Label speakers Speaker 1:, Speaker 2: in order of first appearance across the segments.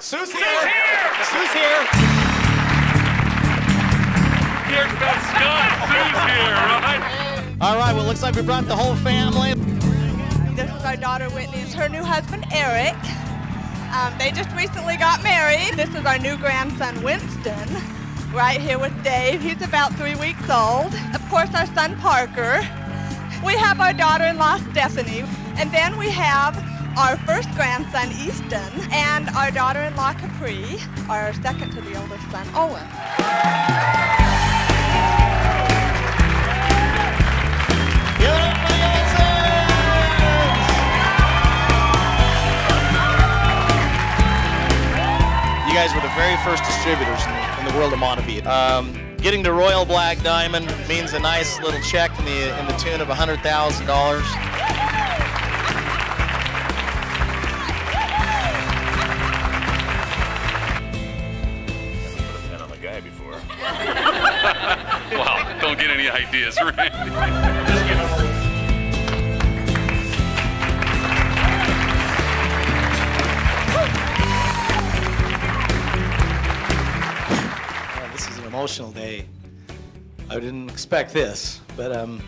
Speaker 1: Sue's here! Sue's here!
Speaker 2: Here comes Scott. Sue's here, right?
Speaker 1: All right, well, looks like we brought the whole family.
Speaker 3: This is our daughter Whitney. It's her new husband Eric. They just recently got married. This is our new grandson Winston, right here with Dave. He's about 3 weeks old. Of course, our son Parker. We have our daughter-in-law Stephanie. And then we have our first grandson Easton and our daughter-in-law Capri, our second to the oldest son Owen.
Speaker 1: You guys were the very first distributors in the world of Montevideo. Getting the Royal Black Diamond means a nice little check in the tune of $100,000.
Speaker 2: On the guy before. Wow, don't get any ideas, Randy. Just get it.
Speaker 1: Emotional day. I didn't expect this, but I'm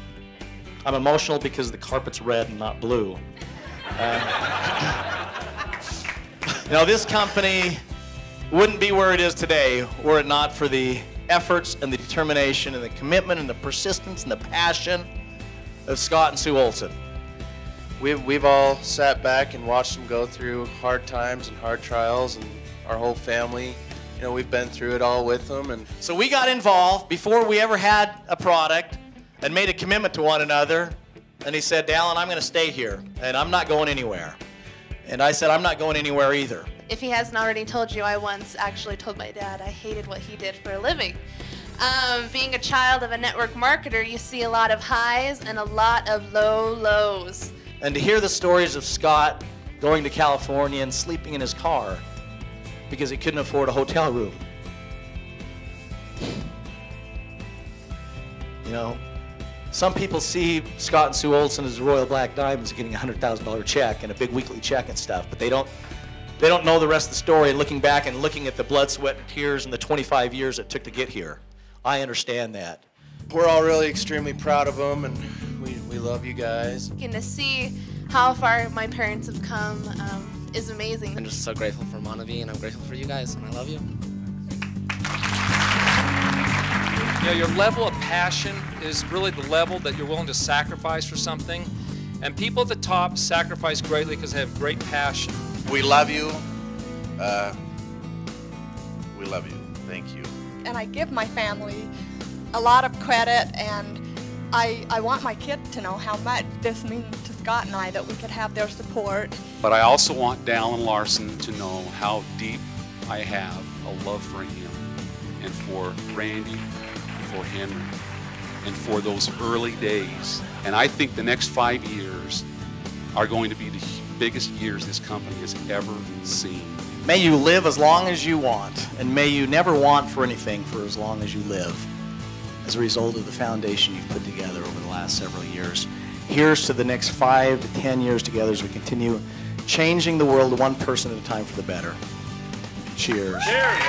Speaker 1: emotional because the carpet's red and not blue. This company wouldn't be where it is today were it not for the efforts and the determination and the commitment and the persistence and the passion of Scott and Sue Olsen.
Speaker 4: We've all sat back and watched them go through hard times and hard trials, and our whole family, we've been through it all with them. And
Speaker 1: so we got involved before we ever had a product and made a commitment to one another. And he said, Dallin, I'm going to stay here, and I'm not going anywhere. And I said, I'm not going anywhere either.
Speaker 5: If he hasn't already told you, I once actually told my dad I hated what he did for a living. Being a child of a network marketer, you see a lot of highs and a lot of low lows.
Speaker 1: And to hear the stories of Scott going to California and sleeping in his car because he couldn't afford a hotel room. Some people see Scott and Sue Olsen as Royal Black Diamonds getting a $100,000 check and a big weekly check and stuff, but they don't know the rest of the story, and looking back and looking at the blood, sweat, and tears and the 25 years it took to get here. I understand that.
Speaker 4: We're all really extremely proud of them, and we love you guys.
Speaker 5: And to see how far my parents have come is amazing.
Speaker 6: I'm just so grateful for Montevideo, and I'm grateful for you guys, and I love you.
Speaker 7: Your level of passion is really the level that you're willing to sacrifice for something. And people at the top sacrifice greatly because they have great passion.
Speaker 4: We love you. We love you. Thank you.
Speaker 3: And I give my family a lot of credit, and I want my kids to know how much this means to Scott and I, that we could have their support.
Speaker 2: But I also want Dallin Larson to know how deep I have a love for him and for Randy, for Henry, and for those early days. And I think the next 5 years are going to be the biggest years this company has ever seen.
Speaker 1: May you live as long as you want, and may you never want for anything for as long as you live, as a result of the foundation you've put together over the last several years. Here's to the next 5 to 10 years together as we continue changing the world one person at a time for the better. Cheers.
Speaker 2: Cheers.